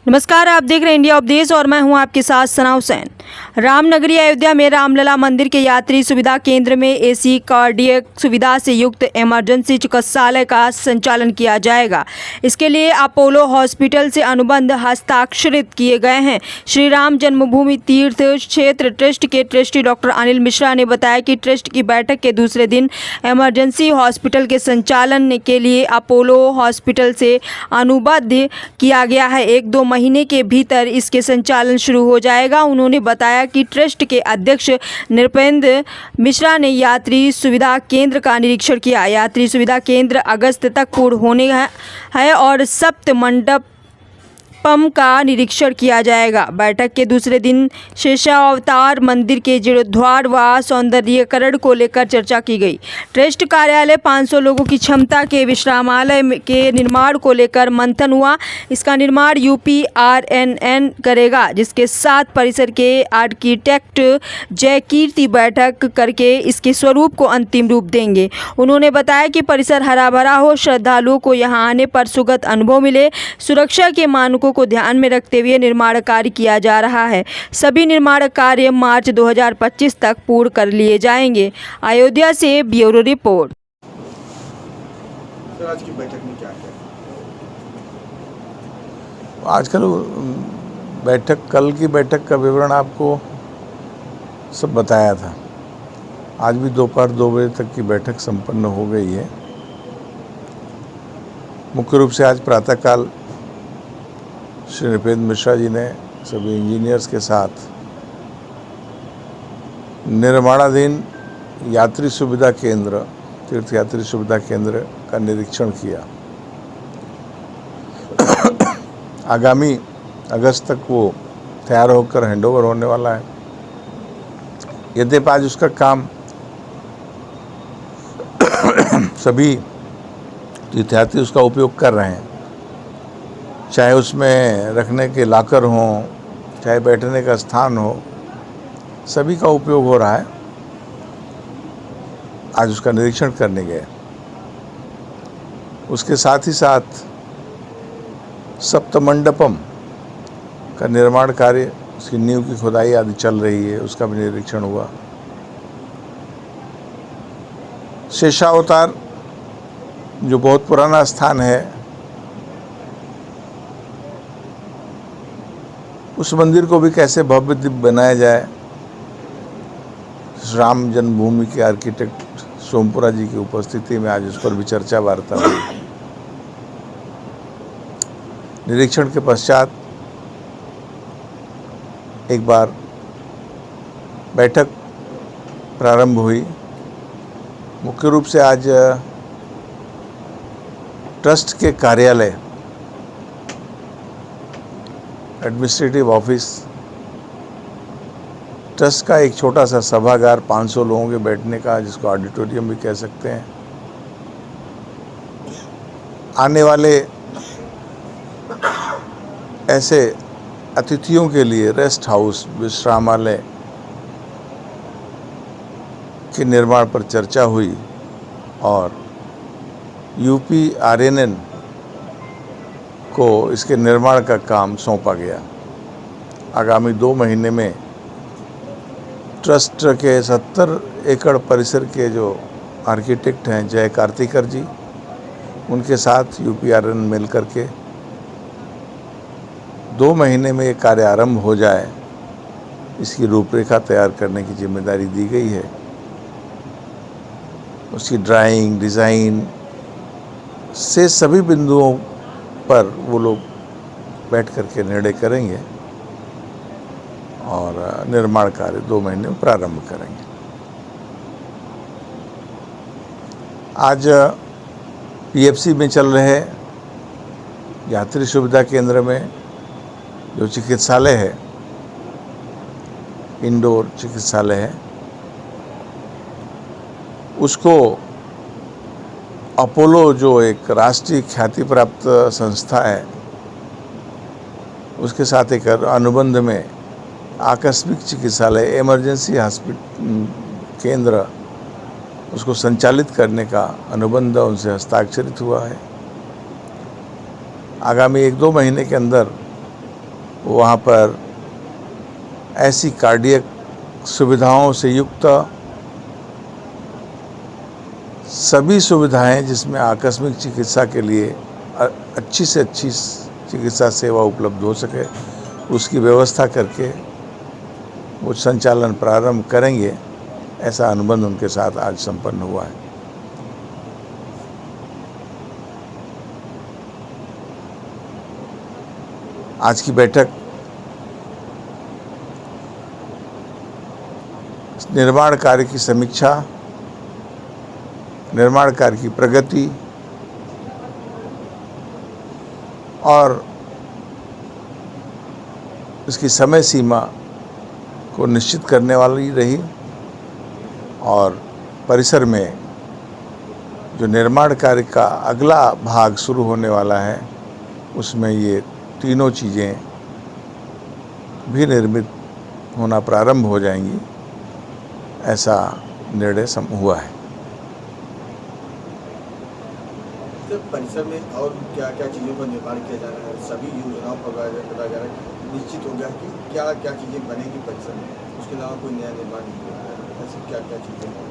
नमस्कार, आप देख रहे हैं इंडिया अपडेट्स और मैं हूं आपके साथ सना हुसैन। रामनगरी अयोध्या में रामलला मंदिर के यात्री सुविधा केंद्र में एसी कार्डियक सुविधा से युक्त इमरजेंसी चिकित्सालय का संचालन किया जाएगा। इसके लिए अपोलो हॉस्पिटल से अनुबंध हस्ताक्षरित किए गए हैं। श्री राम जन्मभूमि तीर्थ क्षेत्र ट्रस्ट के ट्रस्टी डॉक्टर अनिल मिश्रा ने बताया कि ट्रस्ट की बैठक के दूसरे दिन इमरजेंसी हॉस्पिटल के संचालन के लिए अपोलो हॉस्पिटल से अनुबंध किया गया है। 1-2 महीने के भीतर इसके संचालन शुरू हो जाएगा। उन्होंने बताया कि ट्रस्ट के अध्यक्ष नृपेंद्र मिश्रा ने यात्री सुविधा केंद्र का निरीक्षण किया। यात्री सुविधा केंद्र अगस्त तक पूर्ण होने है और सप्त मंडपम का निरीक्षण किया जाएगा। बैठक के दूसरे दिन शेषावतार मंदिर के जीर्णोद्धार व सौंदर्यीकरण को लेकर चर्चा की गई। ट्रस्ट कार्यालय 500 लोगों की क्षमता के विश्रामालय के निर्माण को लेकर मंथन हुआ। इसका निर्माण UPRNN करेगा, जिसके साथ परिसर के आर्किटेक्ट जयकीर्ति बैठक करके इसके स्वरूप को अंतिम रूप देंगे। उन्होंने बताया कि परिसर हरा भरा हो, श्रद्धालुओं को यहां आने पर सुखद अनुभव मिले। सुरक्षा के मानकों को ध्यान में रखते हुए निर्माण कार्य किया जा रहा है। सभी निर्माण कार्य मार्च 2025 तक पूर्ण कर लिए जाएंगे। अयोध्या से ब्यूरो रिपोर्ट। सर, आज की बैठक में क्या है? कल की बैठक का विवरण आपको सब बताया था। आज भी दोपहर 2 बजे तक की बैठक संपन्न हो गई है। मुख्य रूप से आज प्रातःकाल श्री नृपेंद्र मिश्रा जी ने सभी इंजीनियर्स के साथ निर्माणाधीन यात्री सुविधा केंद्र, तीर्थ यात्री सुविधा केंद्र का निरीक्षण किया। आगामी अगस्त तक वो तैयार होकर हैंडओवर होने वाला है। यद्यपि आज उसका काम सभी तीर्थयात्री उसका उपयोग कर रहे हैं, चाहे उसमें रखने के लॉकर हों, चाहे बैठने का स्थान हो, सभी का उपयोग हो रहा है। आज उसका निरीक्षण करने गए। उसके साथ ही साथ सप्तमंडपम का निर्माण कार्य, उसकी नींव की खुदाई आदि चल रही है, उसका भी निरीक्षण हुआ। शेषावतार जो बहुत पुराना स्थान है, उस मंदिर को भी कैसे भव्य दिव्य बनाया जाए, राम जन्मभूमि के आर्किटेक्ट सोमपुरा जी की उपस्थिति में आज उस पर भी चर्चा वार्ता हुई। निरीक्षण के पश्चात एक बार बैठक प्रारंभ हुई। मुख्य रूप से आज ट्रस्ट के कार्यालय, एडमिनिस्ट्रेटिव ऑफिस, ट्रस्ट का एक छोटा सा सभागार 500 लोगों के बैठने का, जिसको ऑडिटोरियम भी कह सकते हैं, आने वाले ऐसे अतिथियों के लिए रेस्ट हाउस, विश्रामालय के निर्माण पर चर्चा हुई और UPRNN को इसके निर्माण का काम सौंपा गया। आगामी 2 महीने में ट्रस्ट के 70 एकड़ परिसर के जो आर्किटेक्ट हैं जय कार्तिकर जी, उनके साथ UPRNN मिल करके 2 महीने में ये कार्य आरंभ हो जाए, इसकी रूपरेखा तैयार करने की जिम्मेदारी दी गई है। उसकी ड्राइंग, डिज़ाइन से सभी बिंदुओं पर वो लोग बैठ करके निर्णय करेंगे और निर्माण कार्य 2 महीने में प्रारंभ करेंगे। आज PFC में चल रहे यात्री सुविधा केंद्र में जो चिकित्सालय है, इंडोर चिकित्सालय है, उसको अपोलो जो एक राष्ट्रीय ख्याति प्राप्त संस्था है, उसके साथ एक अनुबंध में आकस्मिक चिकित्सालय, इमरजेंसी हॉस्पिटल केंद्र, उसको संचालित करने का अनुबंध उनसे हस्ताक्षरित हुआ है। आगामी 1-2 महीने के अंदर वहाँ पर ऐसी कार्डियक सुविधाओं से युक्त सभी सुविधाएं जिसमें आकस्मिक चिकित्सा के लिए अच्छी से अच्छी चिकित्सा सेवा उपलब्ध हो सके, उसकी व्यवस्था करके वो संचालन प्रारंभ करेंगे। ऐसा अनुबंध उनके साथ आज संपन्न हुआ है। आज की बैठक निर्माण कार्य की समीक्षा, निर्माण कार्य की प्रगति और इसकी समय सीमा को निश्चित करने वाली रही और परिसर में जो निर्माण कार्य का अगला भाग शुरू होने वाला है उसमें ये तीनों चीज़ें भी निर्मित होना प्रारंभ हो जाएंगी, ऐसा निर्णय हुआ है। परिसर में और क्या क्या चीज़ों का निर्माण किया जा रहा है? सभी योजनाओं वगैरह निश्चित हो गया कि क्या क्या चीज़ें बनेगी परिसर में, उसके अलावा कोई नया निर्माण नहीं हो रहा है? ऐसी क्या क्या चीज़ें हैं?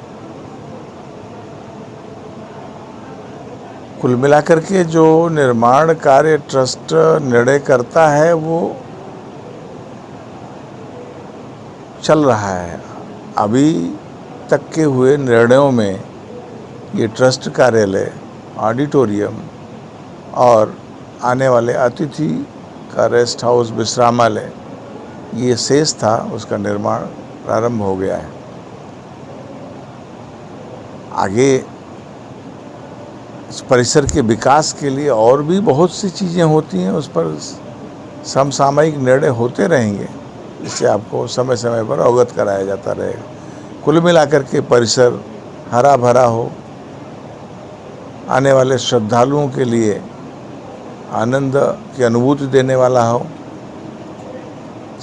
कुल मिलाकर के जो निर्माण कार्य ट्रस्ट निर्णय करता है वो चल रहा है। अभी तक के हुए निर्णयों में ये ट्रस्ट कार्यालय, ऑडिटोरियम और आने वाले अतिथि का रेस्ट हाउस, विश्रामालय, ये शेष था, उसका निर्माण प्रारंभ हो गया है। आगे इस परिसर के विकास के लिए और भी बहुत सी चीज़ें होती हैं, उस पर समसामयिक निर्णय होते रहेंगे, इससे आपको समय समय पर अवगत कराया जाता रहेगा। कुल मिलाकर के परिसर हरा भरा हो, आने वाले श्रद्धालुओं के लिए आनंद की अनुभूति देने वाला हो,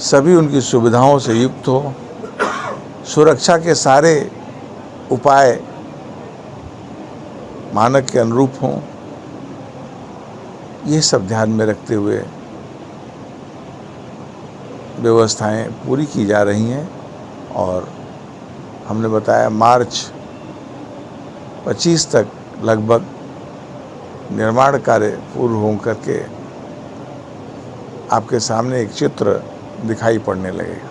सभी उनकी सुविधाओं से युक्त हो, सुरक्षा के सारे उपाय मानक के अनुरूप हों, ये सब ध्यान में रखते हुए व्यवस्थाएं पूरी की जा रही हैं। और हमने बताया मार्च 25 तक लगभग निर्माण कार्य पूर्ण हो करके आपके सामने एक चित्र दिखाई पड़ने लगेगा।